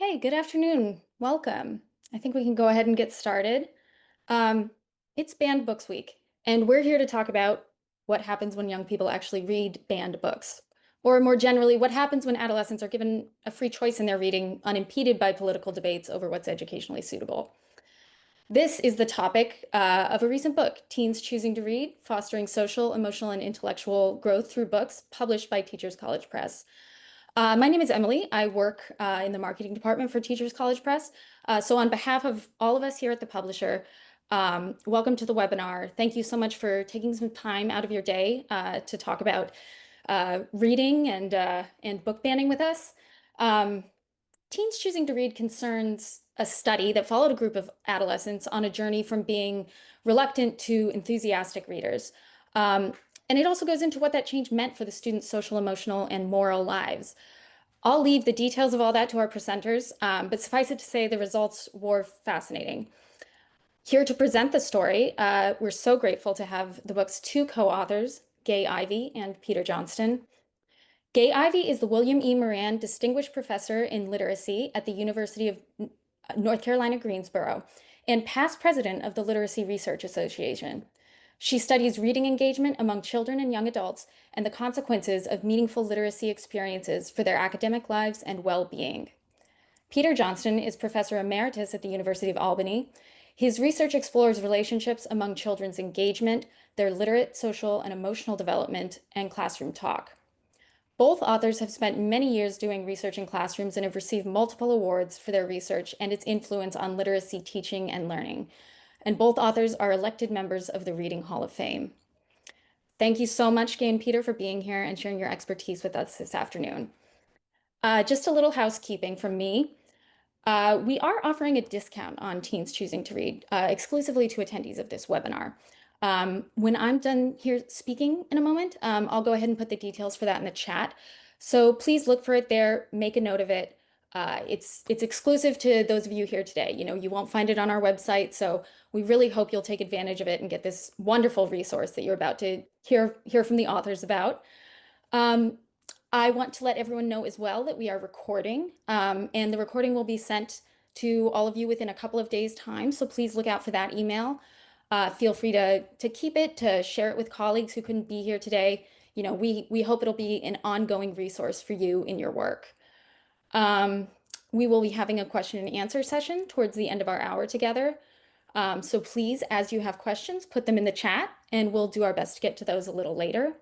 Hey, good afternoon. Welcome. I think we can go ahead and get started. Um, it's Banned Books Week, and we're here to talk about what happens when young people actually read banned books, or more generally, what happens when adolescents are given a free choice in their reading, unimpeded by political debates over what's educationally suitable. This is the topic of a recent book, Teens Choosing to Read: Fostering Social, Emotional, and Intellectual Growth Through Books, published by Teachers College Press. My name is Emily. I work in the marketing department for Teachers College Press. So on behalf of all of us here at the publisher, welcome to the webinar. Thank you so much for taking some time out of your day to talk about reading and book banning with us. Um, Teens Choosing to Read concerns a study that followed a group of adolescents on a journey from being reluctant to enthusiastic readers. Um, and it also goes into what that change meant for the students' social, emotional, and moral lives. I'll leave the details of all that to our presenters, but suffice it to say the results were fascinating. Here to present the story, we're so grateful to have the book's two co-authors, Gay Ivey and Peter Johnston. Gay Ivey is the William E. Moran Distinguished Professor in Literacy at the University of North Carolina, Greensboro, and past president of the Literacy Research Association. She studies reading engagement among children and young adults and the consequences of meaningful literacy experiences for their academic lives and well-being. Peter Johnston is professor emeritus at the University of Albany. His research explores relationships among children's engagement, their literate, social, and emotional development, and classroom talk. Both authors have spent many years doing research in classrooms and have received multiple awards for their research and its influence on literacy teaching and learning. And both authors are elected members of the Reading Hall of Fame. Thank you so much, Gay and Peter, for being here and sharing your expertise with us this afternoon. Just a little housekeeping from me. We are offering a discount on Teens Choosing to Read, exclusively to attendees of this webinar. When I'm done here speaking in a moment, I'll go ahead and put the details for that in the chat. So please look for it there, make a note of it. It's exclusive to those of you here today. You know, you won't find it on our website, so we really hope you'll take advantage of it and get this wonderful resource that you're about to hear from the authors about. Um, I want to let everyone know as well that we are recording, and the recording will be sent to all of you within a couple of days' time. So please look out for that email. Feel free to keep it, to share it with colleagues who couldn't be here today. You know, we hope it'll be an ongoing resource for you in your work. Um, we will be having a question and answer session towards the end of our hour together. So please, as you have questions, put them in the chat, and we'll do our best to get to those a little later.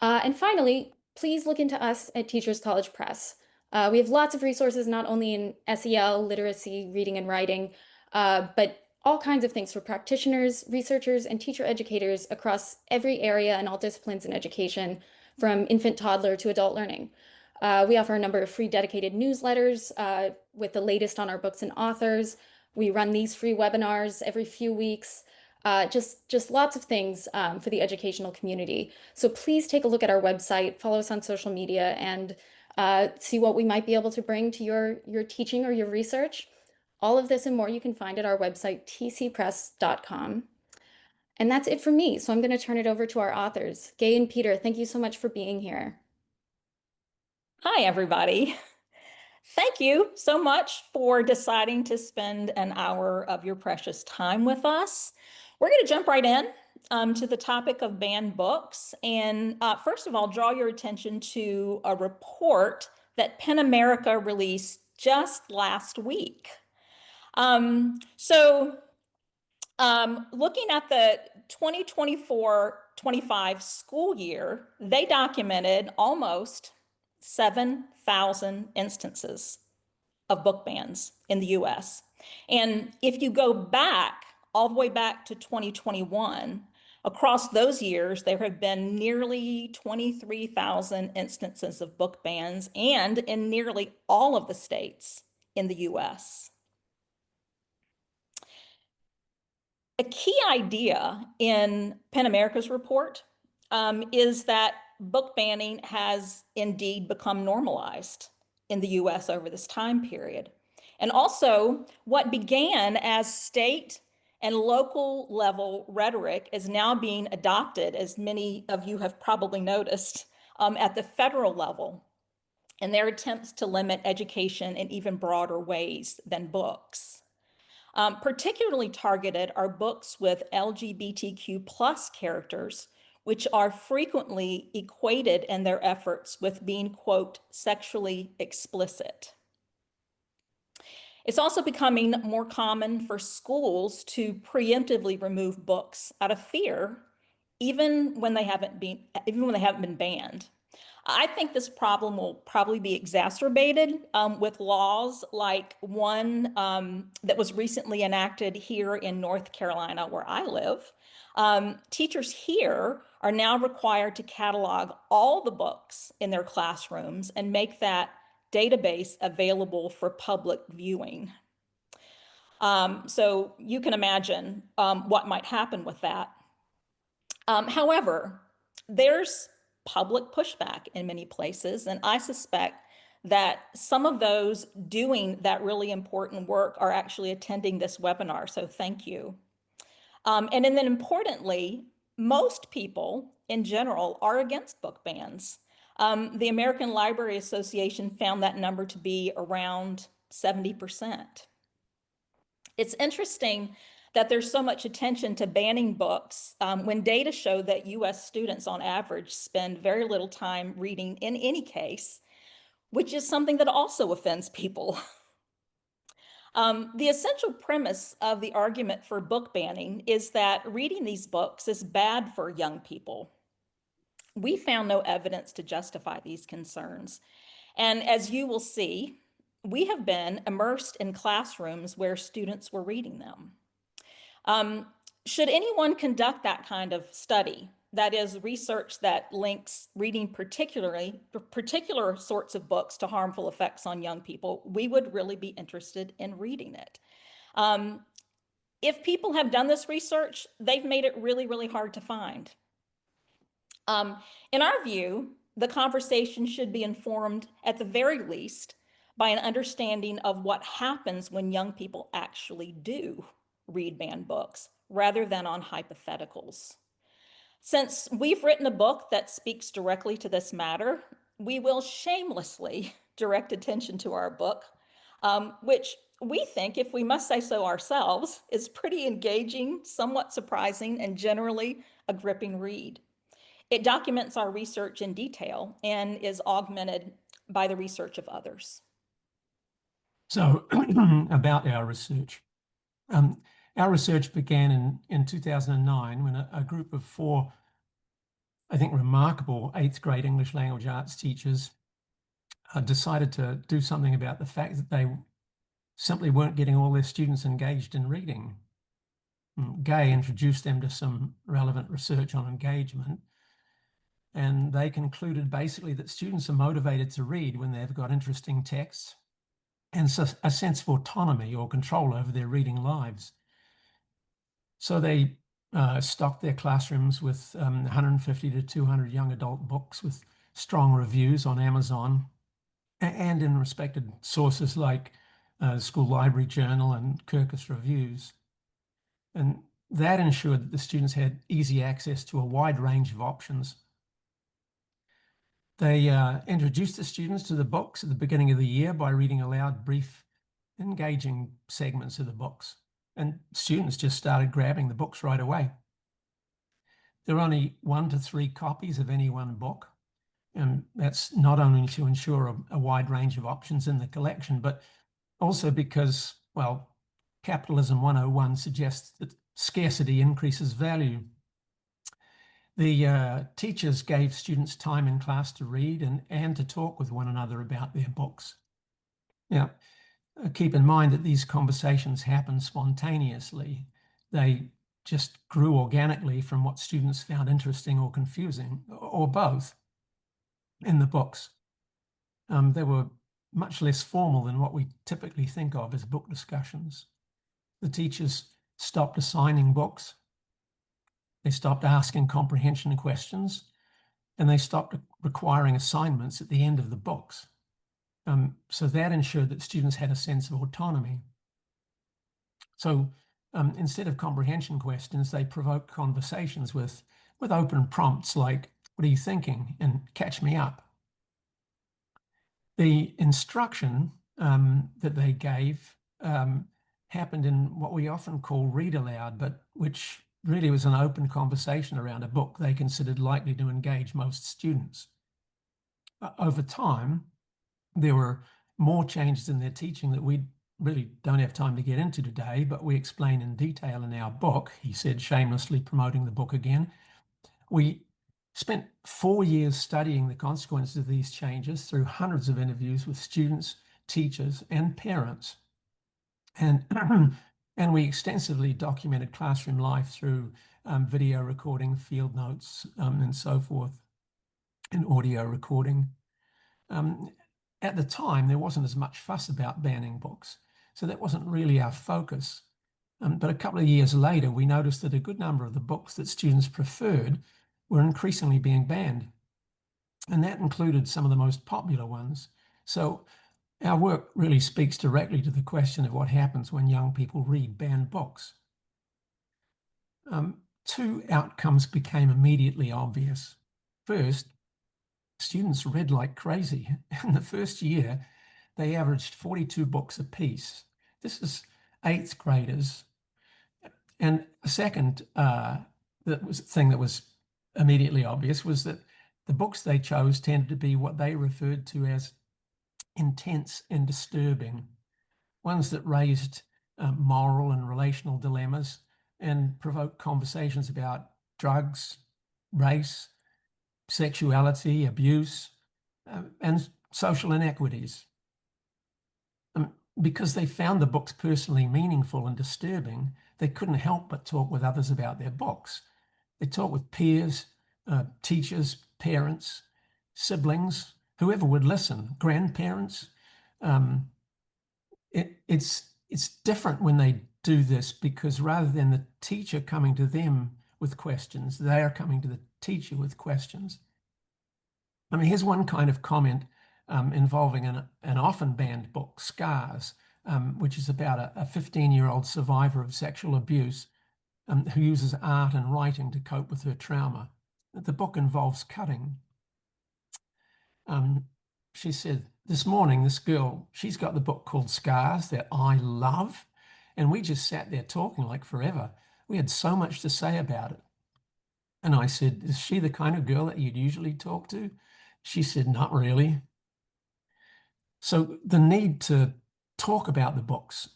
And finally, please look into us at Teachers College Press. We have lots of resources, not only in SEL, literacy, reading and writing, but all kinds of things for practitioners, researchers, and teacher educators across every area and all disciplines in education, from infant toddler to adult learning. We offer a number of free dedicated newsletters with the latest on our books and authors. We run these free webinars every few weeks. Just lots of things for the educational community. So please take a look at our website, follow us on social media, and see what we might be able to bring to your teaching or your research. All of this and more you can find at our website, tcpress.com. And that's it for me. So I'm going to turn it over to our authors. Gay and Peter, thank you so much for being here. Hi, everybody. Thank you so much for deciding to spend an hour of your precious time with us. We're going to jump right in to the topic of banned books. And first of all, draw your attention to a report that PEN America released just last week. Looking at the 2024-25 school year, they documented almost 7,000 instances of book bans in the US. And if you go back, all the way back to 2021, across those years, there have been nearly 23,000 instances of book bans, and in nearly all of the states in the US. A key idea in PEN America's report is that book banning has indeed become normalized in the US over this time period. And also, what began as state and local level rhetoric is now being adopted, as many of you have probably noticed, at the federal level. and their attempts to limit education in even broader ways than books. Particularly targeted are books with LGBTQ plus characters, which are frequently equated in their efforts with being, quote, sexually explicit. It's also becoming more common for schools to preemptively remove books out of fear, even when they haven't been banned. I think this problem will probably be exacerbated with laws like one that was recently enacted here in North Carolina, where I live. Teachers here are now required to catalog all the books in their classrooms and make that database available for public viewing. So you can imagine what might happen with that. However, there's public pushback in many places, and I suspect that some of those doing that really important work are actually attending this webinar, so thank you. And then importantly, most people in general are against book bans. The American Library Association found that number to be around 70%. It's interesting that there's so much attention to banning books when data show that US students on average spend very little time reading in any case, which is something that also offends people. The essential premise of the argument for book banning is that reading these books is bad for young people. We found no evidence to justify these concerns. And as you will see, we have been immersed in classrooms where students were reading them. Should anyone conduct that kind of study, that is research that links reading particular sorts of books to harmful effects on young people, we would really be interested in reading it. If people have done this research, they've made it really, really hard to find. In our view, the conversation should be informed at the very least by an understanding of what happens when young people actually do read banned books rather than on hypotheticals. Since we've written a book that speaks directly to this matter, we will shamelessly direct attention to our book, which we think, if we must say so ourselves, is pretty engaging, somewhat surprising, and generally a gripping read. It documents our research in detail and is augmented by the research of others. So about our research. Our research began in 2009 when a group of four, I think, remarkable 8th grade English language arts teachers decided to do something about the fact that they simply weren't getting all their students engaged in reading. Gay introduced them to some relevant research on engagement, and they concluded basically that students are motivated to read when they've got interesting texts and a sense of autonomy or control over their reading lives. So they stocked their classrooms with 150 to 200 young adult books with strong reviews on Amazon and in respected sources like School Library Journal and Kirkus Reviews. And that ensured that the students had easy access to a wide range of options. They introduced the students to the books at the beginning of the year by reading aloud brief, engaging segments of the books. And students just started grabbing the books right away. There are only 1 to 3 copies of any one book. And that's not only to ensure a wide range of options in the collection, but also because, well, Capitalism 101 suggests that scarcity increases value. The teachers gave students time in class to read and to talk with one another about their books. Now, keep in mind that these conversations happen spontaneously. They just grew organically from what students found interesting or confusing, or both, in the books. They were much less formal than what we typically think of as book discussions. The teachers stopped assigning books. They stopped asking comprehension questions, and they stopped requiring assignments at the end of the books. So that ensured that students had a sense of autonomy. So instead of comprehension questions, they provoked conversations with open prompts like, "What are you thinking?" and "Catch me up." The instruction that they gave happened in what we often call read aloud, but which really was an open conversation around a book they considered likely to engage most students. Over time, there were more changes in their teaching that we really don't have time to get into today, but we explain in detail in our book, he said, shamelessly promoting the book again. We spent 4 years studying the consequences of these changes through hundreds of interviews with students, teachers, and parents. And, and we extensively documented classroom life through video recording, field notes, and so forth, and audio recording. At the time, there wasn't as much fuss about banning books, so that wasn't really our focus. But a couple of years later, we noticed that a good number of the books that students preferred were increasingly being banned, and that included some of the most popular ones. So our work really speaks directly to the question of what happens when young people read banned books. Two outcomes became immediately obvious. First, students read like crazy. In the first year, they averaged 42 books apiece. This is eighth graders. And a second thing that was immediately obvious was that the books they chose tended to be what they referred to as intense and disturbing, ones that raised moral and relational dilemmas and provoked conversations about drugs, race, sexuality, abuse, and social inequities. Because they found the books personally meaningful and disturbing, they couldn't help but talk with others about their books. They talked with peers, teachers, parents, siblings, whoever would listen, grandparents. It's different when they do this because rather than the teacher coming to them with questions, they are coming to the teacher with questions. I mean, here's one kind of comment involving an often banned book, Scars, which is about a 15-year-old survivor of sexual abuse who uses art and writing to cope with her trauma. The book involves cutting. She said, this morning, this girl, she's got the book called Scars that I love, and we just sat there talking like forever. We had so much to say about it. And I said, is she the kind of girl that you'd usually talk to? She said, not really. So the need to talk about the books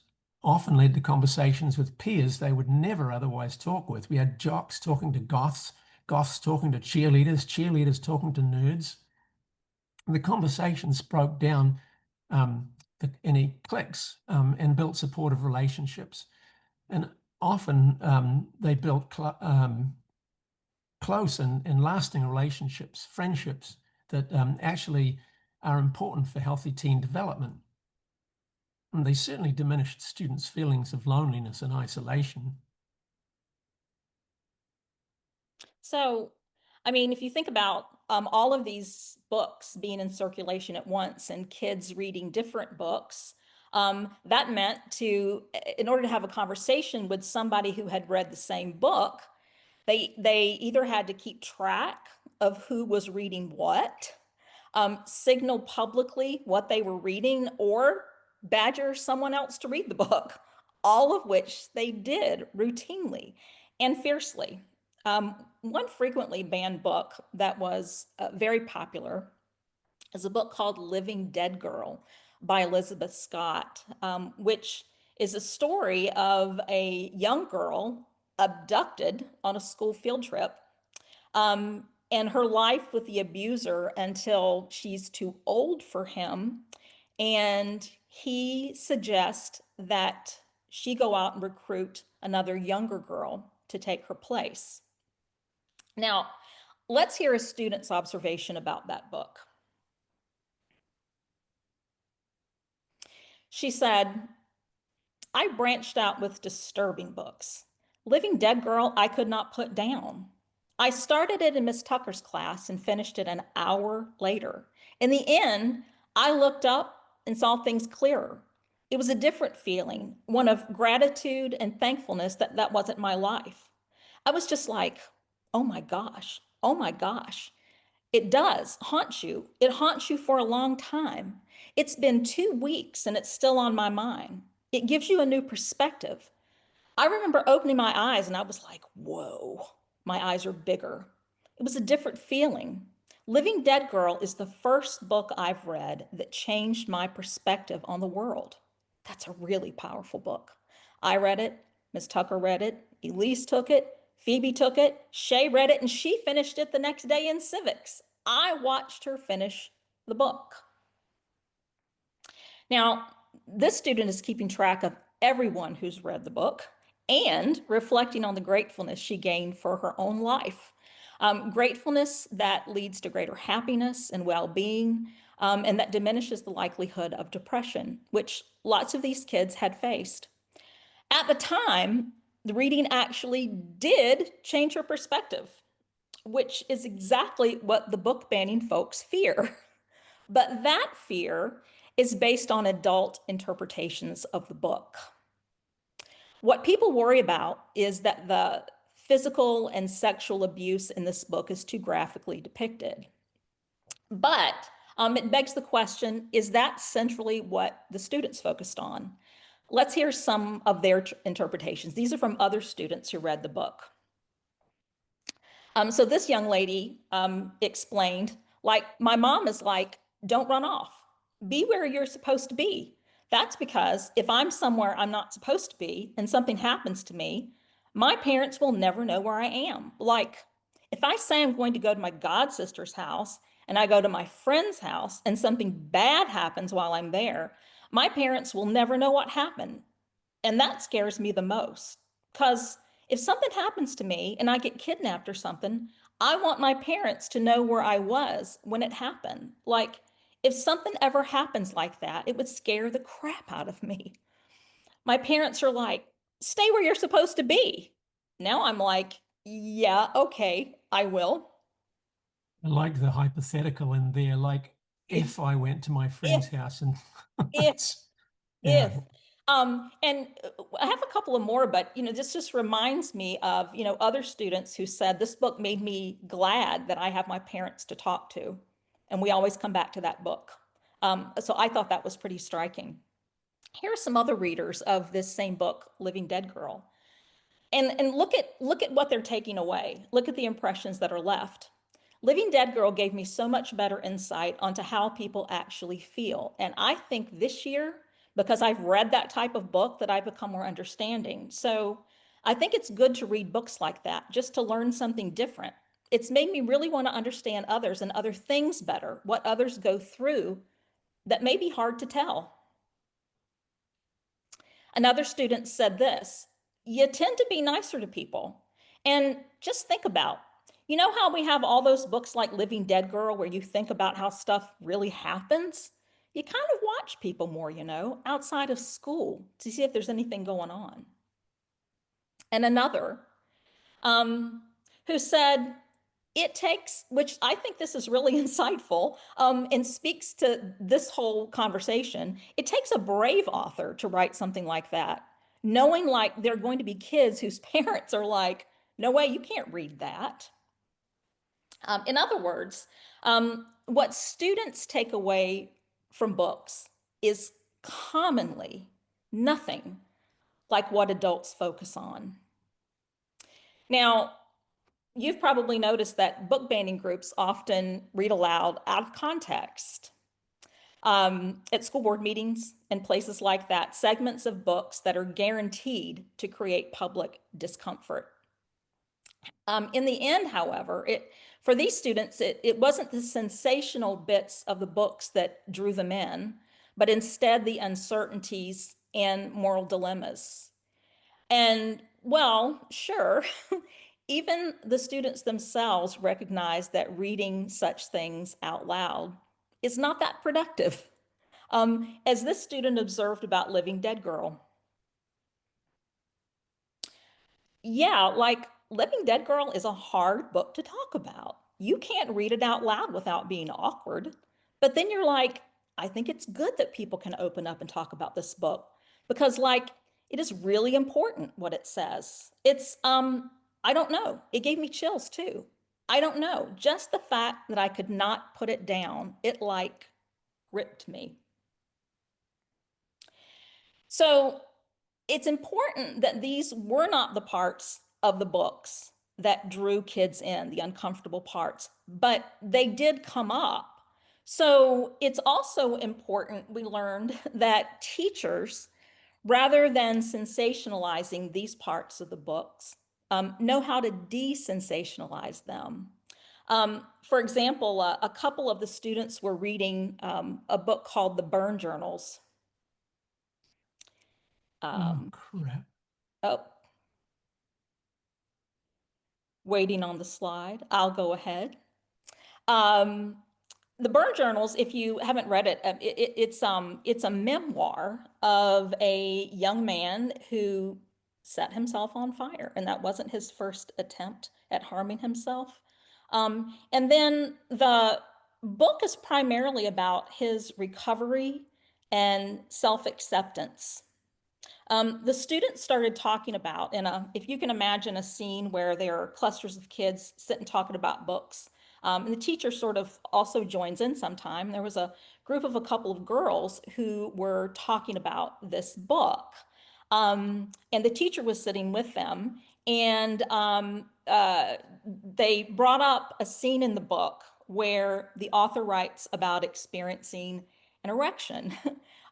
often led to conversations with peers they would never otherwise talk with. We had jocks talking to goths, goths talking to cheerleaders, cheerleaders talking to nerds. And the conversations broke down any cliques and built supportive relationships. And often they built close and lasting relationships, friendships that actually are important for healthy teen development. And they certainly diminished students' feelings of loneliness and isolation. So, I mean, if you think about all of these books being in circulation at once and kids reading different books, that meant in order to have a conversation with somebody who had read the same book, they either had to keep track of who was reading what, signal publicly what they were reading, or badger someone else to read the book, all of which they did routinely and fiercely. One frequently banned book that was very popular is a book called Living Dead Girl by Elizabeth Scott, which is a story of a young girl abducted on a school field trip, and her life with the abuser until she's too old for him. And he suggests that she go out and recruit another younger girl to take her place. Now, let's hear a student's observation about that book. She said, I branched out with disturbing books. Living Dead Girl, I could not put down. I started it in Miss Tucker's class and finished it an hour later. In the end, I looked up and saw things clearer. It was a different feeling, one of gratitude and thankfulness that that wasn't my life. I was just like, oh my gosh, oh my gosh. It does haunt you. It haunts you for a long time. It's been 2 weeks and it's still on my mind. It gives you a new perspective. I remember opening my eyes and I was like, whoa, my eyes are bigger. It was a different feeling. Living Dead Girl is the first book I've read that changed my perspective on the world. That's a really powerful book. I read it, Miss Tucker read it, Elise took it, Phoebe took it, Shay read it, and she finished it the next day in civics. I watched her finish the book. Now, this student is keeping track of everyone who's read the book and reflecting on the gratefulness she gained for her own life. Gratefulness that leads to greater happiness and well-being, and that diminishes the likelihood of depression, which lots of these kids had faced. At the time, the reading actually did change her perspective, which is exactly what the book banning folks fear. But that fear is based on adult interpretations of the book. What people worry about is that the physical and sexual abuse in this book is too graphically depicted. But it begs the question, is that centrally what the students focused on? Let's hear some of their interpretations. These are from other students who read the book. So this young lady explained, like, my mom is like, don't run off. Be where you're supposed to be. That's because if I'm somewhere I'm not supposed to be and something happens to me, my parents will never know where I am. Like, if I say I'm going to go to my god sister's house and I go to my friend's house and something bad happens while I'm there, my parents will never know what happened. And that scares me the most because if something happens to me and I get kidnapped or something, I want my parents to know where I was when it happened. Like, if something ever happens like that, it would scare the crap out of me. My parents are like, stay where you're supposed to be. Now I'm like, yeah, okay, I will. I like the hypothetical in there, like if I went to my friend's If, house and if, yeah, if. And I have a couple of more, but this just reminds me of, other students who said this book made me glad that I have my parents to talk to. And we always come back to that book. So I thought that was pretty striking. Here are some other readers of this same book, Living Dead Girl. And look at what they're taking away. Look at the impressions that are left. Living Dead Girl gave me so much better insight onto how people actually feel. And I think this year, because I've read that type of book, that I've become more understanding. So I think it's good to read books like that, just to learn something different. It's made me really want to understand others and other things better, what others go through that may be hard to tell. Another student said this, you tend to be nicer to people. And just think about, how we have all those books like Living Dead Girl where you think about how stuff really happens? You kind of watch people more, outside of school to see if there's anything going on. And another um, who said, it takes, which I think this is really insightful and speaks to this whole conversation. It takes a brave author to write something like that, knowing like there are going to be kids whose parents are like, no way, you can't read that. In other words, what students take away from books is commonly nothing like what adults focus on. Now, you've probably noticed that book banning groups often read aloud out of context. At school board meetings and places like that, segments of books that are guaranteed to create public discomfort. In the end, however, for these students, it wasn't the sensational bits of the books that drew them in, but instead the uncertainties and moral dilemmas. And well, sure, even the students themselves recognize that reading such things out loud is not that productive, as this student observed about Living Dead Girl. Yeah, like Living Dead Girl is a hard book to talk about. You can't read it out loud without being awkward. But then you're like, I think it's good that people can open up and talk about this book because like it is really important what it says. I don't know. It gave me chills too. I don't know. Just the fact that I could not put it down, it like gripped me. So it's important that these were not the parts of the books that drew kids in, the uncomfortable parts, but they did come up. So it's also important we learned that teachers, rather than sensationalizing these parts of the books, know how to desensationalize them. For example, a couple of the students were reading a book called The Burn Journals. Oh, crap. Oh, waiting on the slide. I'll go ahead. Um, the Burn Journals, if you haven't read it, it's a memoir of a young man who set himself on fire, and that wasn't his first attempt at harming himself. And then the book is primarily about his recovery and self-acceptance. The students started talking about, if you can imagine a scene where there are clusters of kids sitting talking about books, and the teacher sort of also joins in sometime. There was a group of a couple of girls who were talking about this book. And the teacher was sitting with them, and they brought up a scene in the book where the author writes about experiencing an erection.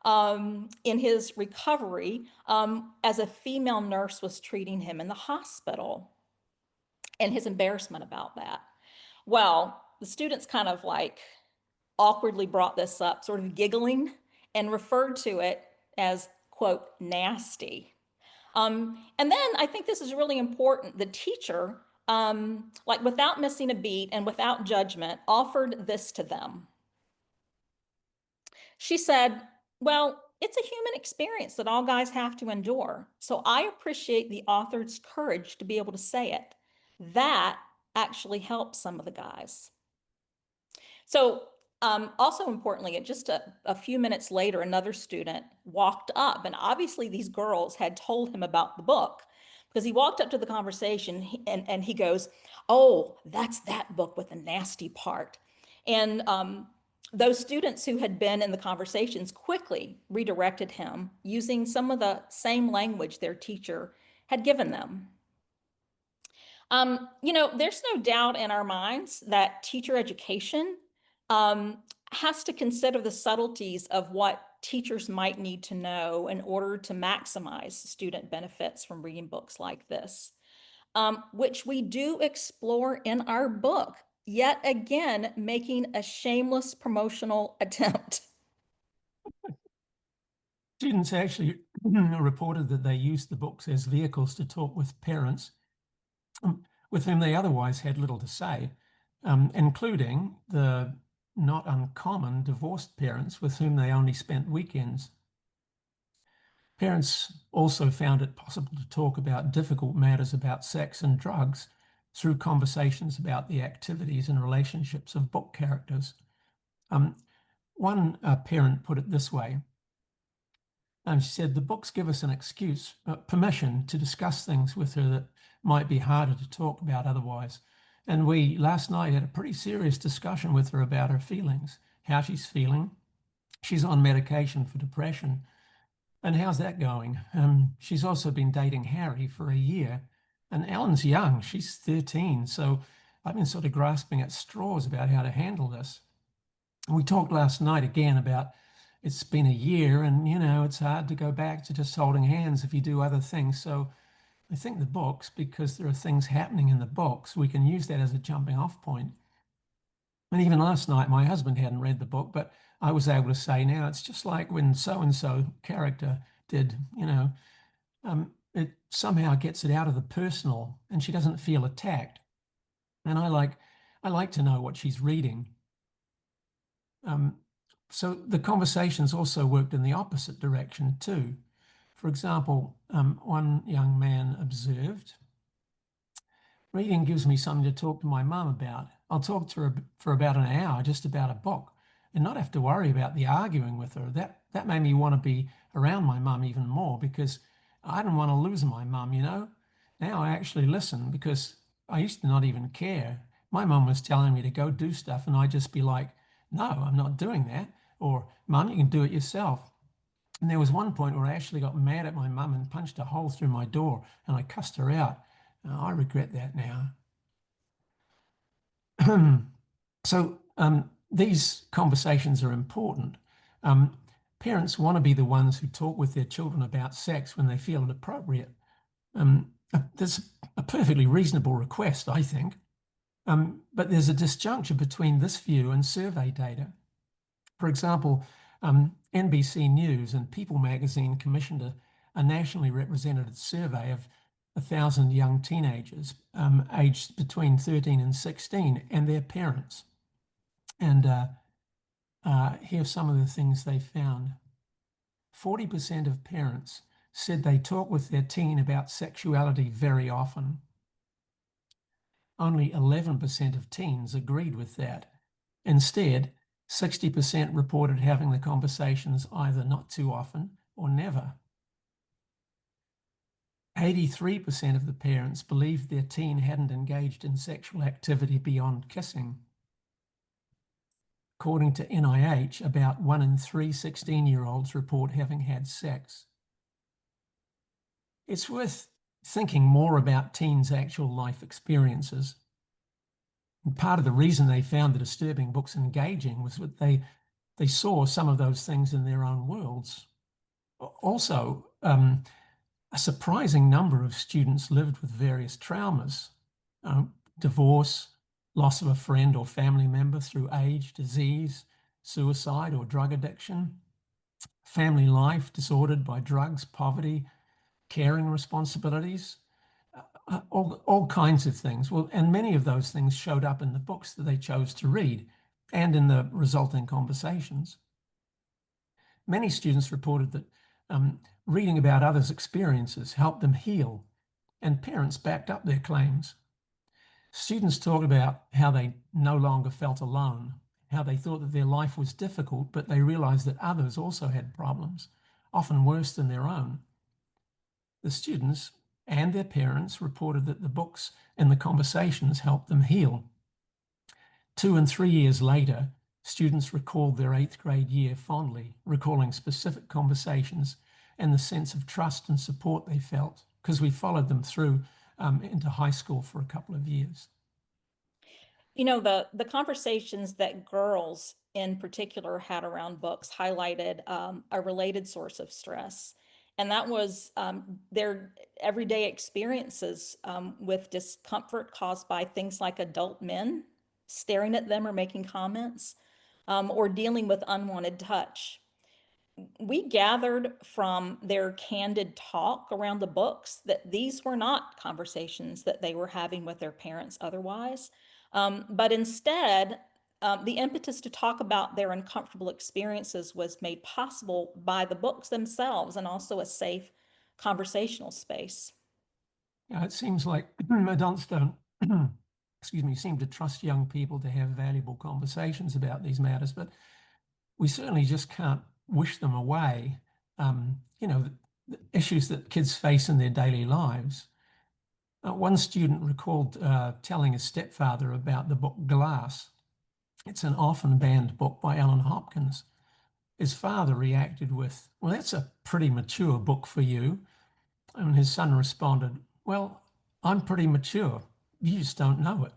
In his recovery, as a female nurse was treating him in the hospital, and his embarrassment about that. Well, the students kind of like awkwardly brought this up, sort of giggling, and referred to it as, quote, nasty. And then I think this is really important. The teacher, like without missing a beat and without judgment, offered this to them. She said, well, it's a human experience that all guys have to endure. So I appreciate the author's courage to be able to say it. That actually helps some of the guys. So also importantly, just a few minutes later, another student walked up, and obviously these girls had told him about the book, because he walked up to the conversation and he goes, oh, that's that book with the nasty part. And those students who had been in the conversations quickly redirected him using some of the same language their teacher had given them. There's no doubt in our minds that teacher education has to consider the subtleties of what teachers might need to know in order to maximize student benefits from reading books like this, which we do explore in our book, yet again, making a shameless promotional attempt. Students actually reported that they used the books as vehicles to talk with parents with whom they otherwise had little to say, including the not uncommon divorced parents with whom they only spent weekends. Parents also found it possible to talk about difficult matters about sex and drugs through conversations about the activities and relationships of book characters. One parent put it this way. She said, the books give us an excuse, permission to discuss things with her that might be harder to talk about otherwise. And we last night had a pretty serious discussion with her about her feelings, how she's feeling. She's on medication for depression. And how's that going? She's also been dating Harry for a year. And Ellen's young, she's 13. So I've been sort of grasping at straws about how to handle this. We talked last night again about it's been a year and, it's hard to go back to just holding hands if you do other things. So I think the books, because there are things happening in the books, we can use that as a jumping off point. And even last night, my husband hadn't read the book, but I was able to say, now it's just like when so-and-so character did, it somehow gets it out of the personal and she doesn't feel attacked. And I like to know what she's reading. So the conversations also worked in the opposite direction too. For example, one young man observed, reading gives me something to talk to my mum about. I'll talk to her for about an hour just about a book and not have to worry about the arguing with her. That made me want to be around my mum even more because I didn't want to lose my mum, Now I actually listen because I used to not even care My mum was telling me to go do stuff, and I'd just be like, no, I'm not doing that. Or, Mum, you can do it yourself. And there was one point where I actually got mad at my mum and punched a hole through my door, and I cussed her out. I regret that now. So these conversations are important. Parents want to be the ones who talk with their children about sex when they feel it appropriate. That's a perfectly reasonable request, I think. But there's a disjuncture between this view and survey data. For example, NBC News and People magazine commissioned a nationally represented survey of 1,000 young teenagers aged between 13 and 16 and their parents. And here's some of the things they found. 40% of parents said they talk with their teen about sexuality very often. Only 11% of teens agreed with that. Instead, 60% reported having the conversations either not too often or never. 83% of the parents believed their teen hadn't engaged in sexual activity beyond kissing. According to NIH, about 1 in 3 16-year-olds report having had sex. It's worth thinking more about teens' actual life experiences. And part of the reason they found the disturbing books engaging was that they saw some of those things in their own worlds. Also, a surprising number of students lived with various traumas, divorce, loss of a friend or family member through age, disease, suicide or drug addiction, family life disordered by drugs, poverty, caring responsibilities, all kinds of things. Well, and many of those things showed up in the books that they chose to read and in the resulting conversations. Many students reported that reading about others' experiences helped them heal, and parents backed up their claims. Students talked about how they no longer felt alone, how they thought that their life was difficult, but they realized that others also had problems, often worse than their own. The students and their parents reported that the books and the conversations helped them heal. 2 and 3 years later, students recalled their 8th grade year fondly, recalling specific conversations and the sense of trust and support they felt, because we followed them through into high school for a couple of years. You know, the conversations that girls in particular had around books highlighted a related source of stress. And that was their everyday experiences with discomfort caused by things like adult men staring at them or making comments, or dealing with unwanted touch. We gathered from their candid talk around the books that these were not conversations that they were having with their parents otherwise, but instead, the impetus to talk about their uncomfortable experiences was made possible by the books themselves and also a safe conversational space. It seems like adults don't, excuse me, seem to trust young people to have valuable conversations about these matters, but we certainly just can't wish them away. The issues that kids face in their daily lives. One student recalled telling his stepfather about the book Glass. It's an orphan banned book by Alan Hopkins. His father reacted with, "Well, that's a pretty mature book for you." And his son responded, "Well, I'm pretty mature. You just don't know it."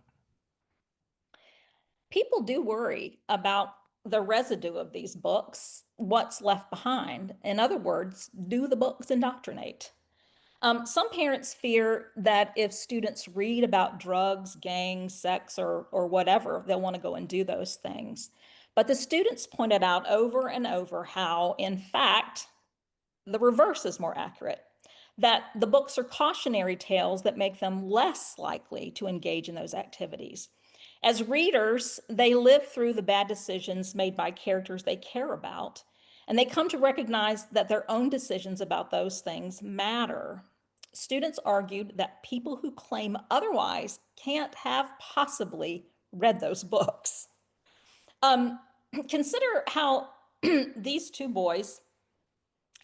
People do worry about the residue of these books, what's left behind. In other words, do the books indoctrinate? Some parents fear that if students read about drugs, gangs, sex, or whatever, they'll want to go and do those things. But the students pointed out over and over how, in fact, the reverse is more accurate, that the books are cautionary tales that make them less likely to engage in those activities. As readers, they live through the bad decisions made by characters they care about, and they come to recognize that their own decisions about those things matter. Students argued that people who claim otherwise can't have possibly read those books. Um, Consider how these two boys,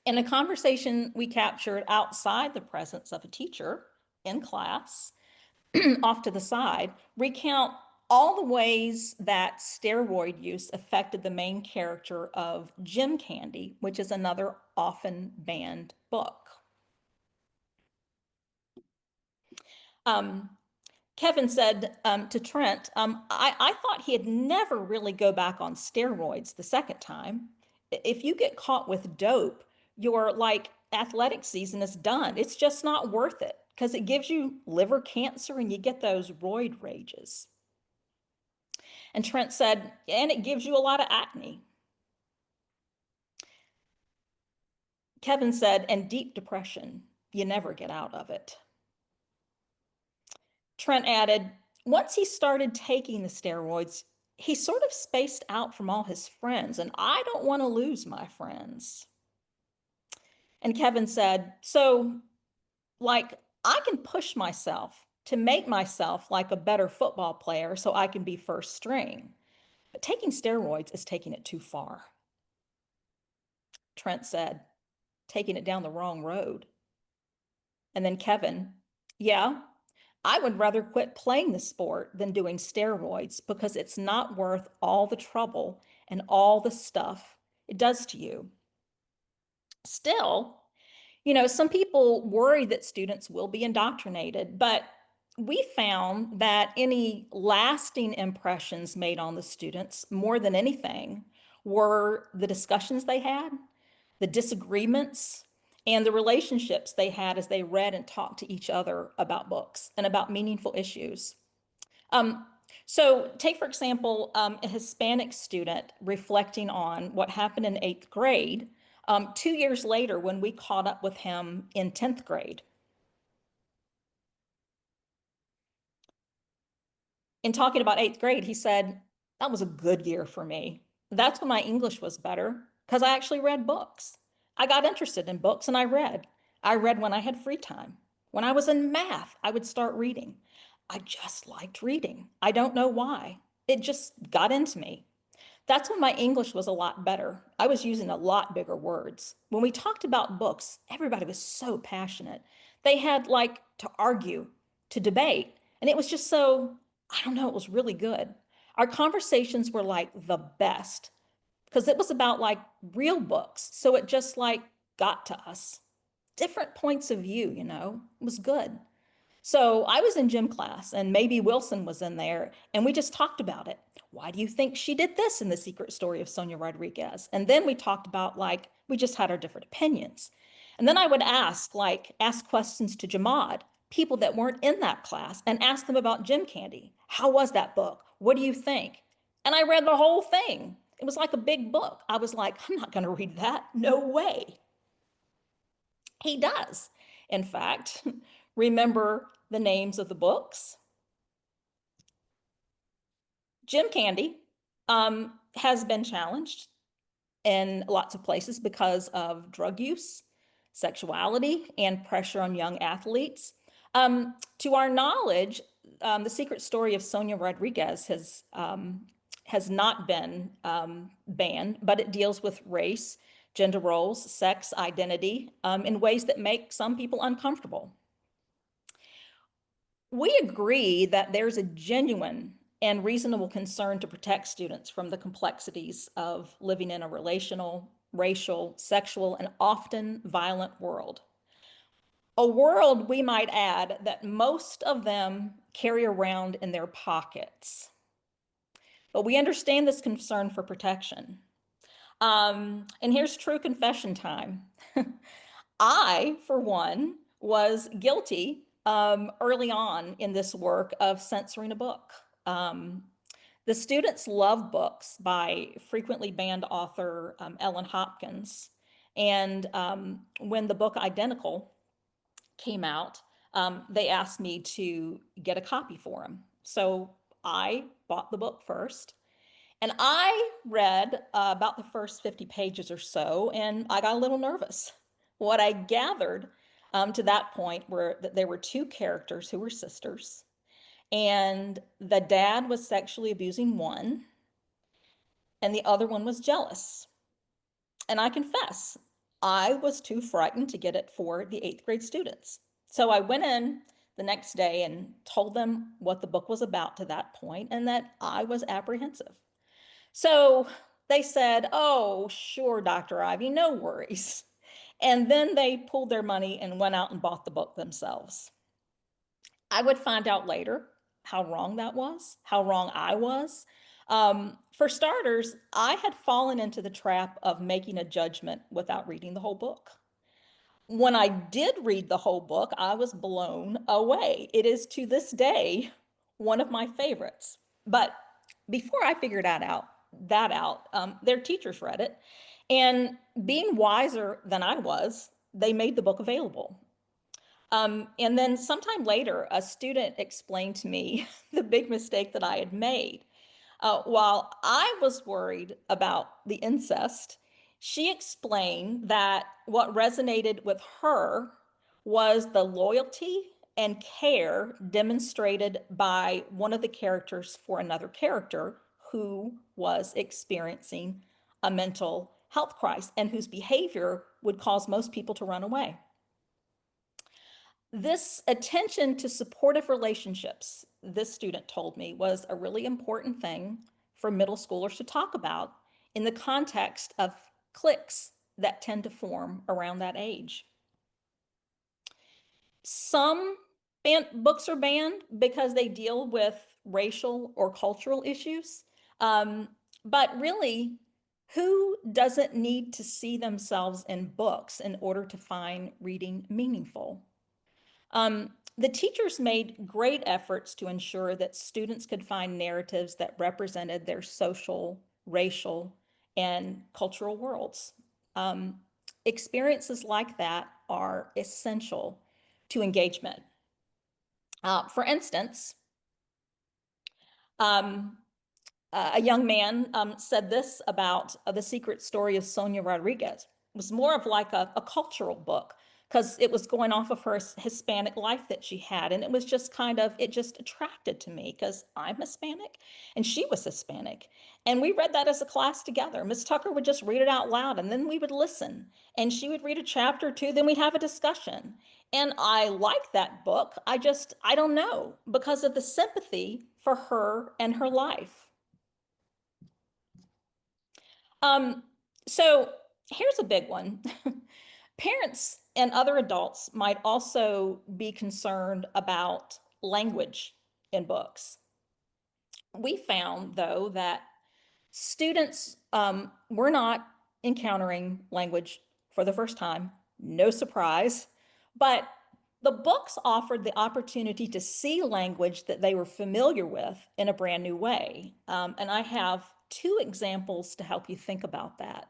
in a conversation we captured outside the presence of a teacher in class, off to the side, recount all the ways that steroid use affected the main character of Jim Candy, which is another often banned book. Kevin said to Trent, I thought he'd never really go back on steroids the second time. If you get caught with dope, your like athletic season is done. It's just not worth it because it gives you liver cancer and you get those roid rages. And Trent said, and it gives you a lot of acne. Kevin said, and deep depression. You never get out of it. Trent added, once he started taking the steroids, he sort of spaced out from all his friends, and I don't want to lose my friends. And Kevin said, so, like, I can push myself to make myself like a better football player so I can be first string. But taking steroids is taking it too far. Trent said, taking it down the wrong road. And then Kevin, yeah, I would rather quit playing the sport than doing steroids because it's not worth all the trouble and all the stuff it does to you. Still, some people worry that students will be indoctrinated, but we found that any lasting impressions made on the students, more than anything, were the discussions they had, the disagreements, and the relationships they had as they read and talked to each other about books and about meaningful issues. Um, so take, for example, a Hispanic student reflecting on what happened in 8th grade 2 years later when we caught up with him in 10th grade. In talking about 8th grade, he said, that was a good year for me. That's when my English was better because I actually read books. I got interested in books and I read. I read when I had free time. When I was in math, I would start reading. I just liked reading. I don't know why. It just got into me. That's when my English was a lot better. I was using a lot bigger words. When we talked about books, everybody was so passionate. They had like to argue, to debate, and it was just so, I don't know, it was really good. Our conversations were like the best because it was about like real books. So it just like got to us. Different points of view, it was good. So I was in gym class and maybe Wilson was in there and we just talked about it. Why do you think she did this in The Secret Story of Sonia Rodriguez? And then we talked about like, we just had our different opinions. And then I would ask questions to Jamad, people that weren't in that class, and ask them about Jim Candy. How was that book? What do you think? And I read the whole thing. It was like a big book. I was like, I'm not going to read that. No way. He does, in fact, remember the names of the books. Jim Candy has been challenged in lots of places because of drug use, sexuality, and pressure on young athletes. To our knowledge, The Secret Story of Sonia Rodriguez has not been banned, but it deals with race, gender roles, sex identity in ways that make some people uncomfortable. We agree that there's a genuine and reasonable concern to protect students from the complexities of living in a relational, racial, sexual, and often violent world. A world, we might add, that most of them carry around in their pockets. But we understand this concern for protection. And here's true confession time. I, for one, was guilty early on in this work of censoring a book. The Students Love Books by frequently banned author Ellen Hopkins. And when the book Identical came out, they asked me to get a copy for them. So I bought the book first. And I read about the first 50 pages or so, and I got a little nervous. What I gathered to that point were that there were two characters who were sisters, and the dad was sexually abusing one, and the other one was jealous. And I confess, I was too frightened to get it for the 8th grade students. So I went in the next day and told them what the book was about to that point and that I was apprehensive. So they said, "Oh, sure, Dr. Ivey, no worries." And then they pulled their money and went out and bought the book themselves. I would find out later how wrong that was, how wrong I was. For starters, I had fallen into the trap of making a judgment without reading the whole book. When I did read the whole book, I was blown away. It is to this day one of my favorites. But before I figured their teachers read it, and being wiser than I was, they made the book available. And then sometime later, a student explained to me the big mistake that I had made. While I was worried about the incest, she explained that what resonated with her was the loyalty and care demonstrated by one of the characters for another character who was experiencing a mental health crisis and whose behavior would cause most people to run away. This attention to supportive relationships, this student told me, was a really important thing for middle schoolers to talk about in the context of cliques that tend to form around that age. Some books are banned because they deal with racial or cultural issues. But really, who doesn't need to see themselves in books in order to find reading meaningful? The teachers made great efforts to ensure that students could find narratives that represented their social, racial, and cultural worlds. Um, Experiences like that are essential to engagement. For instance, um, a young man said this about The Secret Story of Sonia Rodriguez. It was more of like a cultural book because it was going off of her Hispanic life that she had. And it was just it just attracted to me because I'm Hispanic and she was Hispanic. And we read that as a class together. Miss Tucker would just read it out loud and then we would listen. And she would read a chapter or two, then we'd have a discussion. And I like that book. I don't know, because of the sympathy for her and her life. Um, so here's a big one. Parents and other adults might also be concerned about language in books. We found, though, that students were not encountering language for the first time. No surprise. But the books offered the opportunity to see language that they were familiar with in a brand new way. And I have two examples to help you think about that.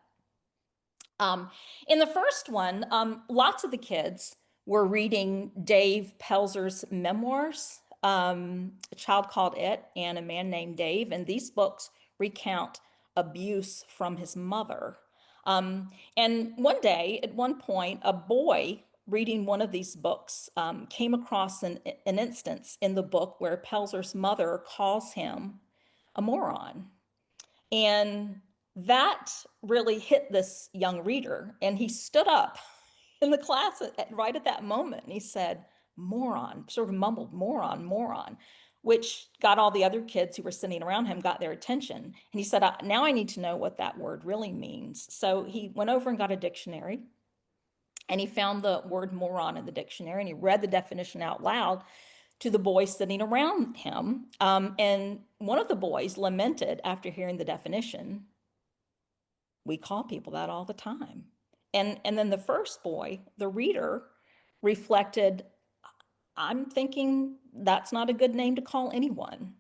In the first one, lots of the kids were reading Dave Pelzer's memoirs, A Child Called It and A Man Named Dave. And these books recount abuse from his mother. And one day, at one point, a boy reading one of these books came across an instance in the book where Pelzer's mother calls him a moron. And that really hit this young reader. And he stood up in the class right at that moment and he said, moron, sort of mumbled, moron, moron, which got all the other kids who were sitting around him, got their attention. And he said, now I need to know what that word really means. So he went over and got a dictionary and he found the word moron in the dictionary and he read the definition out loud to the boys sitting around him. And one of the boys lamented after hearing the definition, we call people that all the time. And then the first boy, the reader, reflected, I'm thinking that's not a good name to call anyone.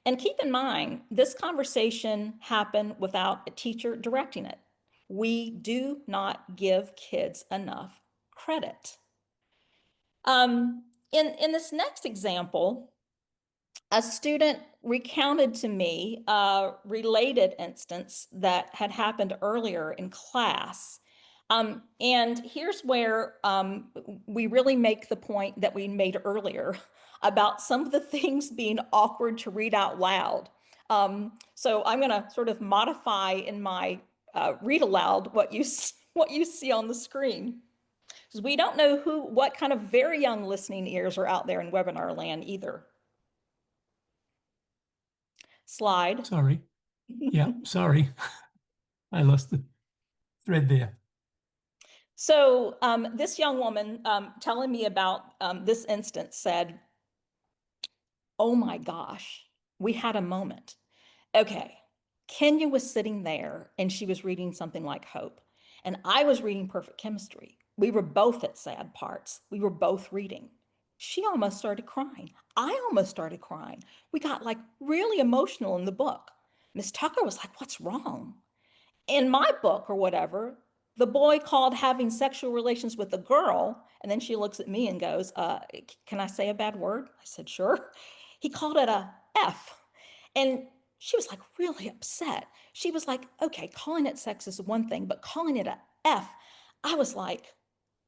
And keep in mind, this conversation happened without a teacher directing it. We do not give kids enough credit. In this next example, a student recounted to me a related instance that had happened earlier in class. And here's where we really make the point that we made earlier about some of the things being awkward to read out loud. So I'm going to sort of modify in my read aloud what you see on the screen. Because we don't know what kind of very young listening ears are out there in webinar land either. Slide. Sorry. Yeah, sorry. I lost the thread there. So this young woman telling me about this instance said, "Oh my gosh, we had a moment." Okay, Kenya was sitting there and she was reading something like Hope, and I was reading Perfect Chemistry. We were both at sad parts. We were both reading. She almost started crying. I almost started crying. We got like really emotional in the book. Miss Tucker was like, "What's wrong?" In my book or whatever, the boy called having sexual relations with a girl, and then she looks at me and goes, can I say a bad word? I said, sure. He called it a F. And she was like really upset. She was like, okay, calling it sex is one thing, but calling it a F, I was like,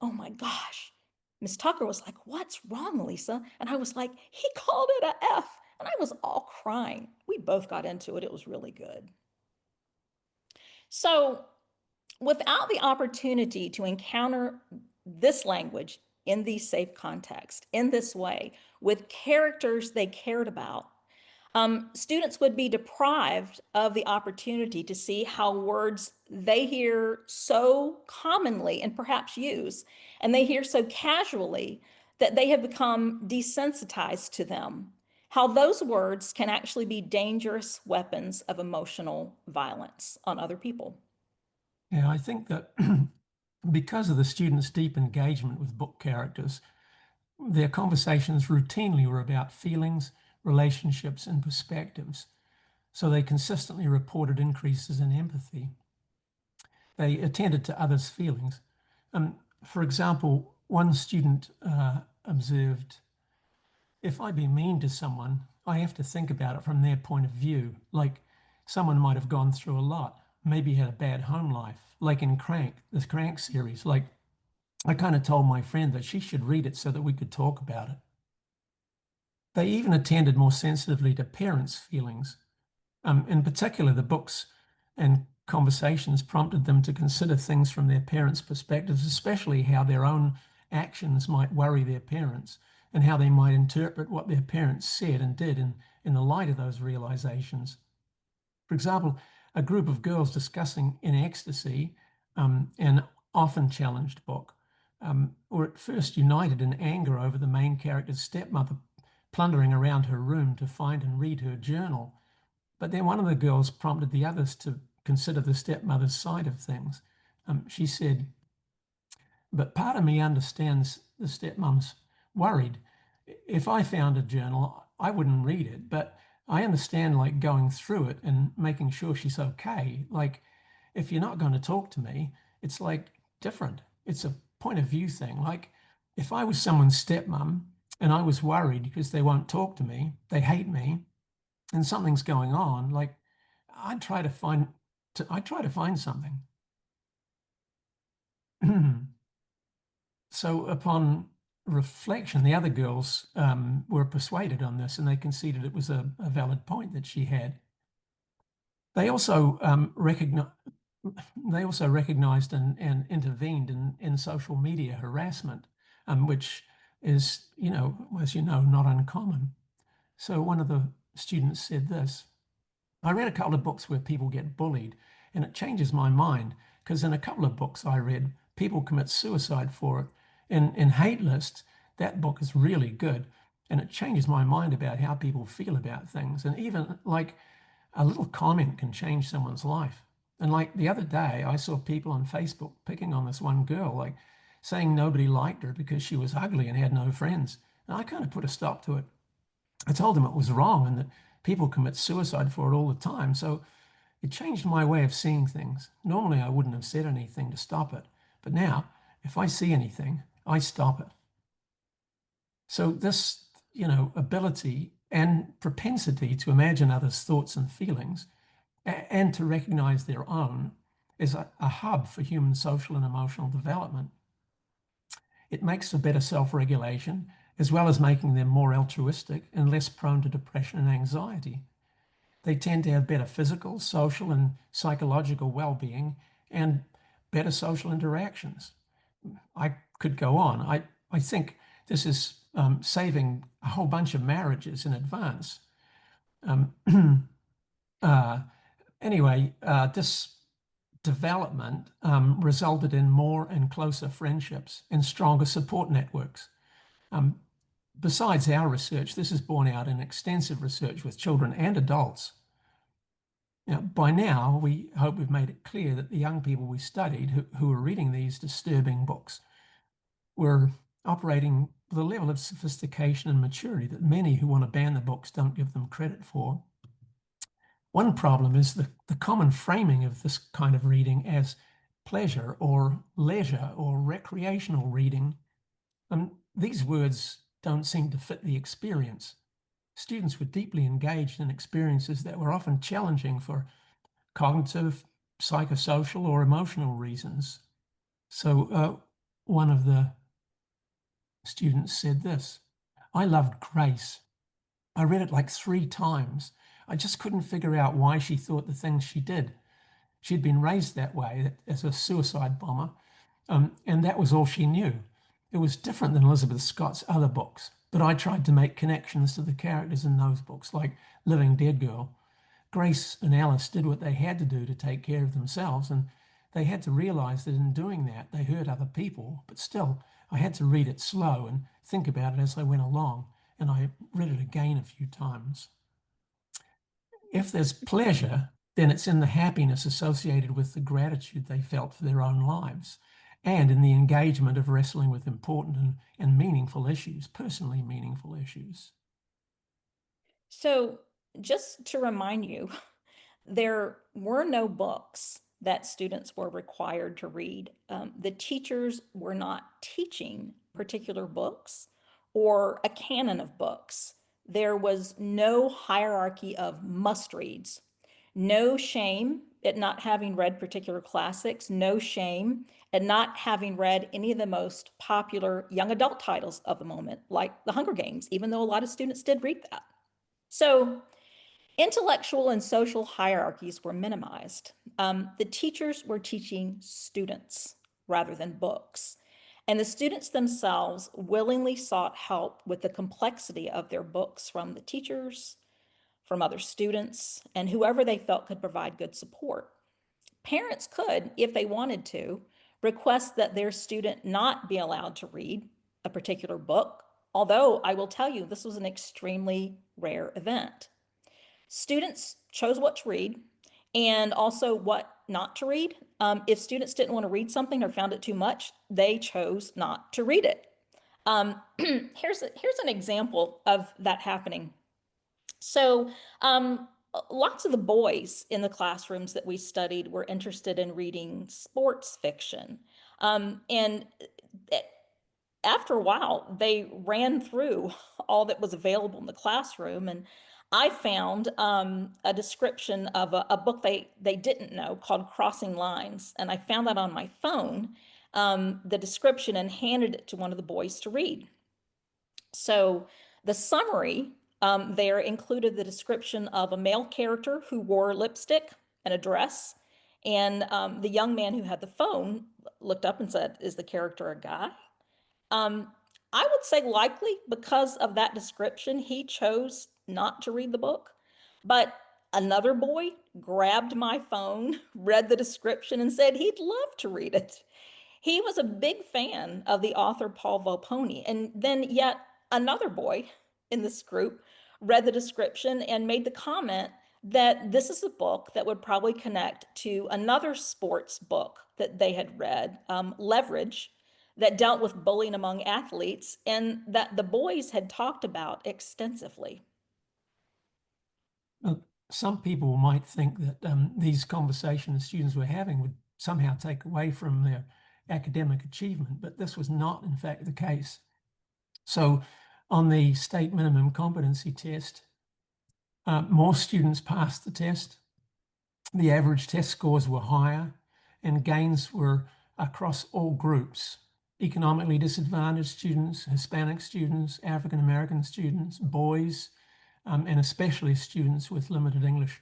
oh my gosh. Miss Tucker was like, what's wrong, Lisa? And I was like, he called it a F. And I was all crying. We both got into it. It was really good. So, without the opportunity to encounter this language in these safe contexts, in this way, with characters they cared about, students would be deprived of the opportunity to see how words they hear so commonly and perhaps use, and they hear so casually that they have become desensitized to them, how those words can actually be dangerous weapons of emotional violence on other people. Yeah, I think that because of the students' deep engagement with book characters, their conversations routinely were about feelings, relationships, and perspectives. So they consistently reported increases in empathy. They attended to others' feelings. For example, one student observed, if I be mean to someone, I have to think about it from their point of view. Like someone might have gone through a lot, maybe had a bad home life, like in Crank, this Crank series. Like I kind of told my friend that she should read it so that we could talk about it. They even attended more sensitively to parents' feelings. In particular, the books and conversations prompted them to consider things from their parents' perspectives, especially how their own actions might worry their parents and how they might interpret what their parents said and did in the light of those realizations. For example, a group of girls discussing In Ecstasy, an often challenged book, were at first united in anger over the main character's stepmother plundering around her room to find and read her journal. But then one of the girls prompted the others to consider the stepmother's side of things. She said, but part of me understands the stepmom's worried. If I found a journal, I wouldn't read it, but I understand like going through it and making sure she's okay. Like if you're not going to talk to me, it's like different. It's a point of view thing. Like if I was someone's stepmom and I was worried because they won't talk to me, they hate me, and something's going on, like I try to find something. So upon reflection, the other girls were persuaded on this, and they conceded it was a valid point that she had. They also recognized and intervened in social media harassment, which is, as you know, not uncommon. So one of the students said this. I read a couple of books where people get bullied, and it changes my mind because in a couple of books I read, people commit suicide for it. In Hate List, that book is really good, and it changes my mind about how people feel about things. And even like a little comment can change someone's life. And like the other day, I saw people on Facebook picking on this one girl, like saying nobody liked her because she was ugly and had no friends. And I kind of put a stop to it. I told them it was wrong and that people commit suicide for it all the time. So it changed my way of seeing things. Normally, I wouldn't have said anything to stop it. But now, if I see anything, I stop it. So this, ability and propensity to imagine others' thoughts and feelings and to recognize their own is a hub for human social and emotional development. It makes for better self-regulation, as well as making them more altruistic and less prone to depression and anxiety. They tend to have better physical, social, and psychological well-being and better social interactions. I could go on. I think this is saving a whole bunch of marriages in advance. Um, uh, anyway, this development resulted in more and closer friendships and stronger support networks. Um, Besides our research, this is borne out in extensive research with children and adults. Now, by now, we hope we've made it clear that the young people we studied who were reading these disturbing books were operating with a level of sophistication and maturity that many who want to ban the books don't give them credit for. One problem is the common framing of this kind of reading as pleasure or leisure or recreational reading. These words don't seem to fit the experience. Students were deeply engaged in experiences that were often challenging for cognitive, psychosocial, or emotional reasons. So one of the students said this: "I loved Grace. I read it like 3 times. I just couldn't figure out why she thought the things she did. She'd been raised that way as a suicide bomber, and that was all she knew. It was different than Elizabeth Scott's other books, but I tried to make connections to the characters in those books, like Living Dead Girl. Grace and Alice did what they had to do to take care of themselves, and they had to realize that in doing that, they hurt other people. But still, I had to read it slow and think about it as I went along, and I read it again a few times. If there's pleasure, then it's in the happiness associated with the gratitude they felt for their own lives and in the engagement of wrestling with important and meaningful issues, personally meaningful issues." So, just to remind you, there were no books that students were required to read. The teachers were not teaching particular books or a canon of books. There was no hierarchy of must reads. No shame at not having read particular classics, no shame at not having read any of the most popular young adult titles of the moment, like The Hunger Games, even though a lot of students did read that. So, intellectual and social hierarchies were minimized. The teachers were teaching students rather than books. And the students themselves willingly sought help with the complexity of their books from the teachers, from other students, and whoever they felt could provide good support. Parents could, if they wanted to, request that their student not be allowed to read a particular book, although I will tell you this was an extremely rare event. Students chose what to read and also what not to read. If students didn't want to read something or found it too much, they chose not to read it. Here's an example of that happening. So, lots of the boys in the classrooms that we studied were interested in reading sports fiction. And after a while, they ran through all that was available in the classroom. And I found a description of a book they didn't know called Crossing Lines. And I found that on my phone, the description, and handed it to one of the boys to read. So the summary there included the description of a male character who wore lipstick and a dress. And the young man who had the phone looked up and said, "Is the character a guy?" I would say likely because of that description, he chose not to read the book. But another boy grabbed my phone, read the description, and said he'd love to read it. He was a big fan of the author Paul Volpone. And then yet another boy in this group read the description and made the comment that this is a book that would probably connect to another sports book that they had read, Leverage, that dealt with bullying among athletes and that the boys had talked about extensively. Well, some people might think that these conversations students were having would somehow take away from their academic achievement, but this was not, in fact, the case. So on the state minimum competency test, more students passed the test. The average test scores were higher, and gains were across all groups: economically disadvantaged students, Hispanic students, African American students, boys, and especially students with limited English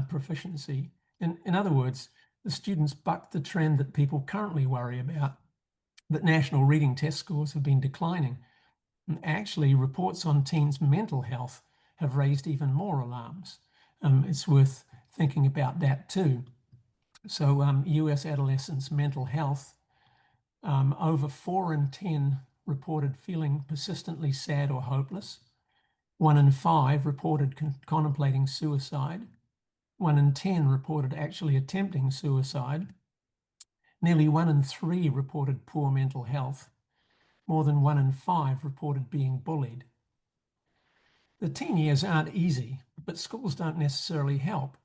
proficiency. In other words, the students bucked the trend that people currently worry about. that national reading test scores have been declining. And actually, reports on teens' mental health have raised even more alarms. It's worth thinking about that too. So US adolescents' mental health, over 4 in 10 reported feeling persistently sad or hopeless. 1 in 5 reported contemplating suicide. 1 in 10 reported actually attempting suicide. Nearly 1 in 3 reported poor mental health. More than 1 in 5 reported being bullied. The teen years aren't easy, but schools don't necessarily help.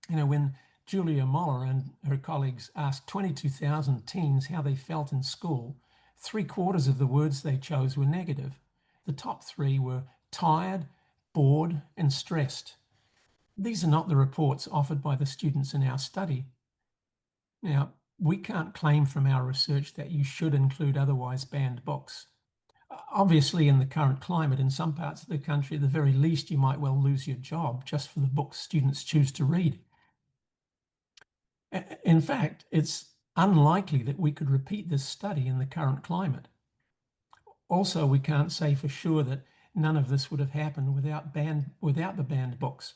When Julia Moller and her colleagues asked 22,000 teens how they felt in school, 3/4 of the words they chose were negative. The top 3 were tired, bored, and stressed. These are not the reports offered by the students in our study. Now, we can't claim from our research that you should include otherwise banned books. Obviously, in the current climate, in some parts of the country, at the very least, you might well lose your job just for the books students choose to read. In fact, it's unlikely that we could repeat this study in the current climate. Also, we can't say for sure that none of this would have happened without the banned books.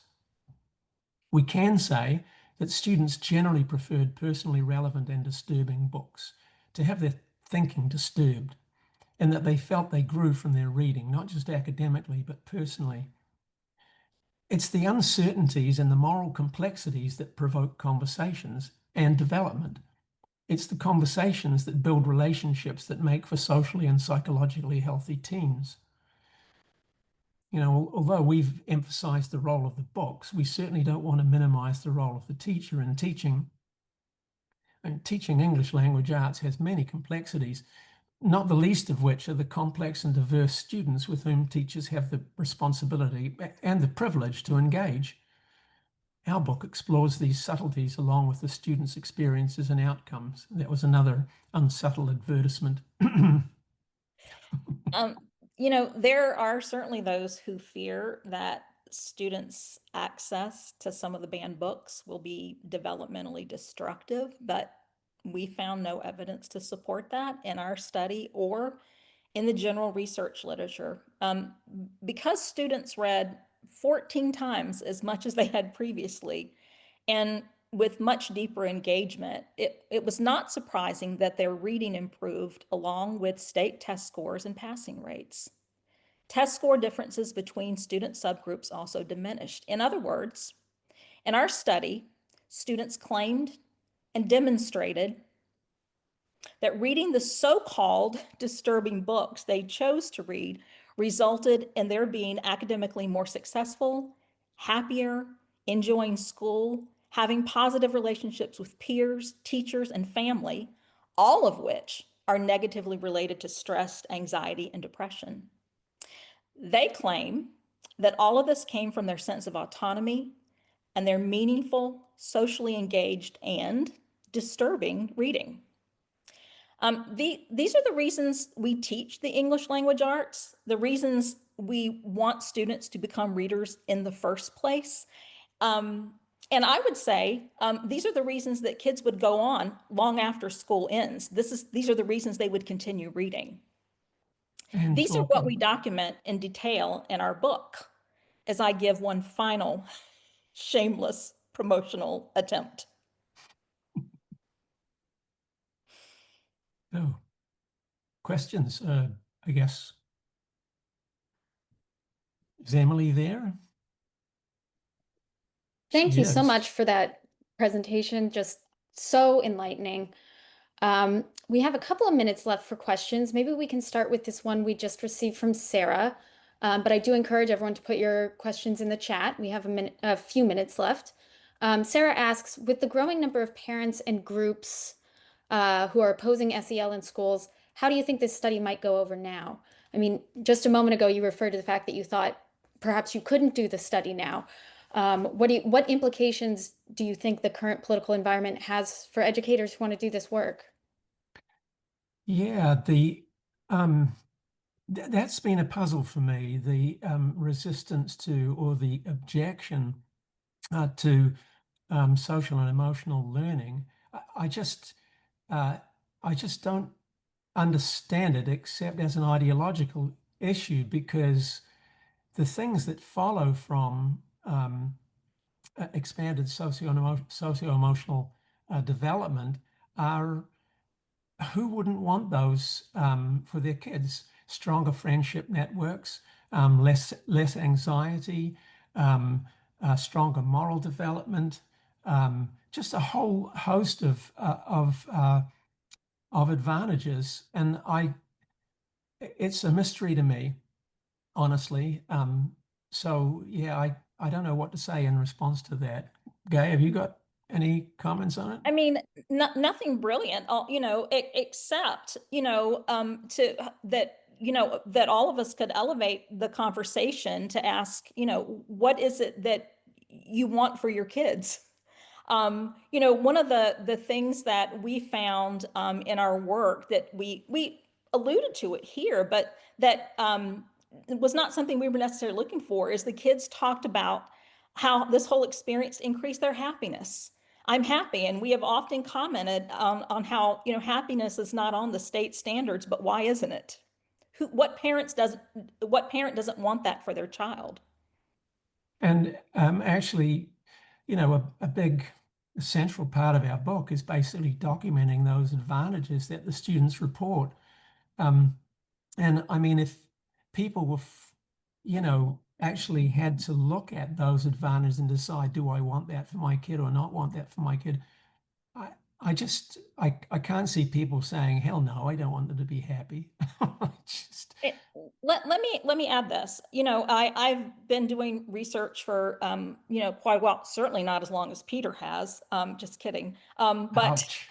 We can say that students generally preferred personally relevant and disturbing books, to have their thinking disturbed, and that they felt they grew from their reading, not just academically, but personally. It's the uncertainties and the moral complexities that provoke conversations and development. It's the conversations that build relationships that make for socially and psychologically healthy teens. Although we've emphasized the role of the books, we certainly don't want to minimize the role of the teacher in teaching. And teaching English language arts has many complexities, not the least of which are the complex and diverse students with whom teachers have the responsibility and the privilege to engage. Our book explores these subtleties along with the students' experiences and outcomes. That was another unsubtle advertisement. There are certainly those who fear that students' access to some of the banned books will be developmentally destructive, but we found no evidence to support that in our study or in the general research literature. Because students read 14 times as much as they had previously, and with much deeper engagement, it was not surprising that their reading improved along with state test scores and passing rates. Test score differences between student subgroups also diminished. In other words, in our study, students claimed and demonstrated that reading the so-called disturbing books they chose to read resulted in their being academically more successful, happier, enjoying school, having positive relationships with peers, teachers, and family, all of which are negatively related to stress, anxiety, and depression. They claim that all of this came from their sense of autonomy and their meaningful, socially engaged, and disturbing reading. These are the reasons we teach the English language arts, the reasons we want students to become readers in the first place. And I would say these are the reasons that kids would go on long after school ends. These are the reasons they would continue reading. And These are what we document in detail in our book, as I give one final shameless promotional attempt. Oh, questions, I guess. Is Emily there? Thank She you so is. much for that presentation. Just so enlightening. We have a couple of minutes left for questions. Maybe we can start with this one we just received from Sarah. But I do encourage everyone to put your questions in the chat. We have a few minutes left. Sarah asks, with the growing number of parents and groups who are opposing SEL in schools, how do you think this study might go over now? I mean, just a moment ago, you referred to the fact that you thought perhaps you couldn't do the study now. What implications do you think the current political environment has for educators who want to do this work? Yeah, that's been a puzzle for me, the resistance to or the objection to social and emotional learning. I just don't understand it except as an ideological issue, because the things that follow from expanded socio-emotional development are, who wouldn't want those for their kids? Stronger friendship networks, less anxiety, stronger moral development, just a whole host of advantages. And it's a mystery to me, honestly. So yeah, I don't know what to say in response to that. Gay, have you got any comments on it? I mean, nothing brilliant, except, to that, that all of us could elevate the conversation to ask, what is it that you want for your kids? One of the things that we found in our work that we alluded to it here, but that was not something we were necessarily looking for, is the kids talked about how this whole experience increased their happiness. I'm happy, and we have often commented on how happiness is not on the state standards, but why isn't it? What parent doesn't want that for their child? And actually, a big central part of our book is basically documenting those advantages that the students report. Um, and I mean, if people were, actually had to look at those advantages and decide, do I want that for my kid or not want that for my kid? I, I can't see people saying, hell no, I don't want them to be happy. Just, It, let me add this. I've been doing research for quite a while, certainly not as long as Peter has. Just kidding. But ouch.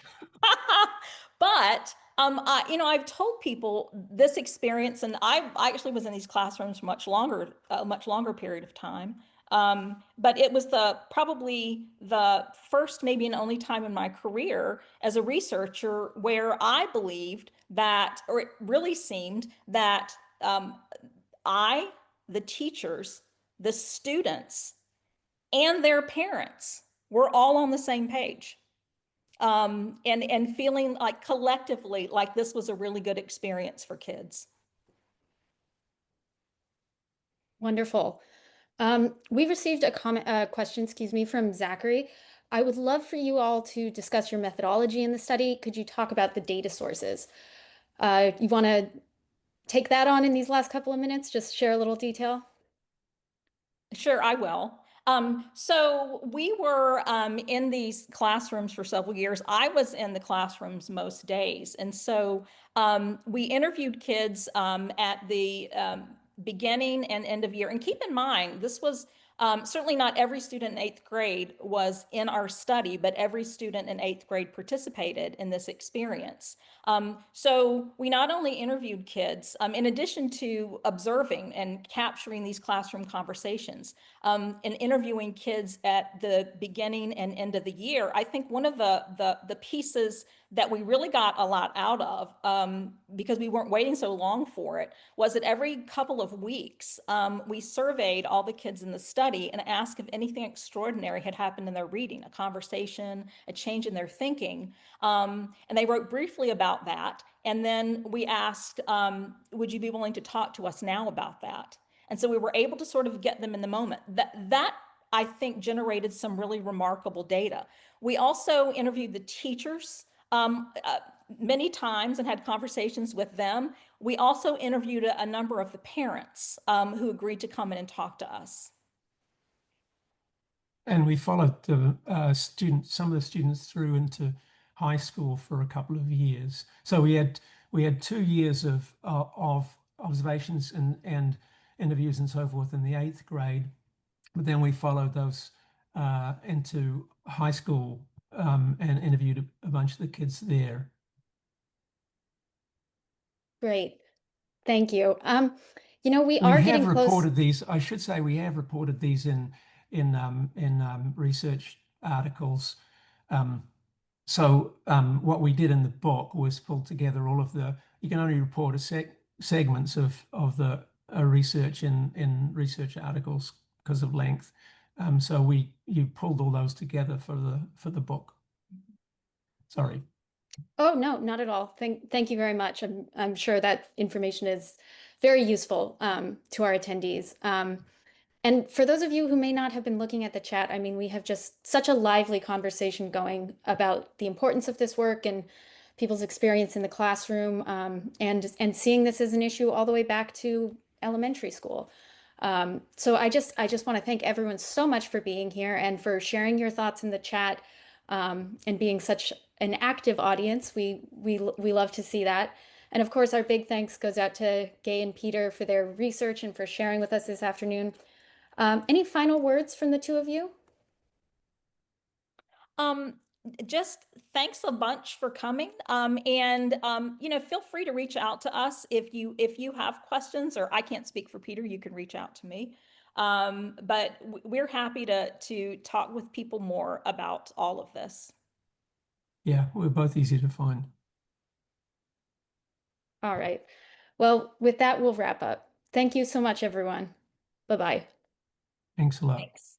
but I've told people this experience, and I actually was in these classrooms for much longer period of time. But it was probably the first, maybe and only time in my career as a researcher where I believed that, or it really seemed that I, the teachers, the students, and their parents were all on the same page. And feeling like collectively like this was a really good experience for kids. Wonderful. We received a question, excuse me, from Zachary. I would love for you all to discuss your methodology in the study. Could you talk about the data sources? You want to take that on in these last couple of minutes? Just share a little detail. Sure, I will. So we were in these classrooms for several years. I was in the classrooms most days. And so we interviewed kids at the beginning and end of year. And keep in mind, this was certainly not every student in eighth grade was in our study, but every student in eighth grade participated in this experience. So we not only interviewed kids, in addition to observing and capturing these classroom conversations, and interviewing kids at the beginning and end of the year, I think one of the pieces that we really got a lot out of, because we weren't waiting so long for it, was that every couple of weeks, we surveyed all the kids in the study and asked if anything extraordinary had happened in their reading, a conversation, a change in their thinking. And they wrote briefly about that. And then we asked, would you be willing to talk to us now about that? And so we were able to sort of get them in the moment. That I think generated some really remarkable data. We also interviewed the teachers many times and had conversations with them. We also interviewed a number of the parents who agreed to come in and talk to us. And we followed the some of the students through into high school for a couple of years. So we had 2 years of observations and interviews and so forth in the eighth grade, but then we followed those into high school and interviewed a bunch of the kids there. Great. Thank you. We We are have getting close. reported these. I should say we have reported these in research articles. So what we did in the book was pull together all of the. You can only report segments of the research in research articles because of length. So you pulled all those together for the book. Sorry. Oh, no, not at all. Thank you very much. I'm sure that information is very useful to our attendees. And for those of you who may not have been looking at the chat, I mean, we have just such a lively conversation going about the importance of this work and people's experience in the classroom, and seeing this as an issue all the way back to elementary school. So I just want to thank everyone so much for being here and for sharing your thoughts in the chat, and being such an active audience. We love to see that. And of course, our big thanks goes out to Gay and Peter for their research and for sharing with us this afternoon. Any final words from the two of you? Um, just thanks a bunch for coming. And feel free to reach out to us if you have questions, or I can't speak for Peter, you can reach out to me. But we're happy to talk with people more about all of this. Yeah, we're both easy to find. All right. Well, with that, we'll wrap up. Thank you so much, everyone. Bye-bye. Thanks a lot. Thanks.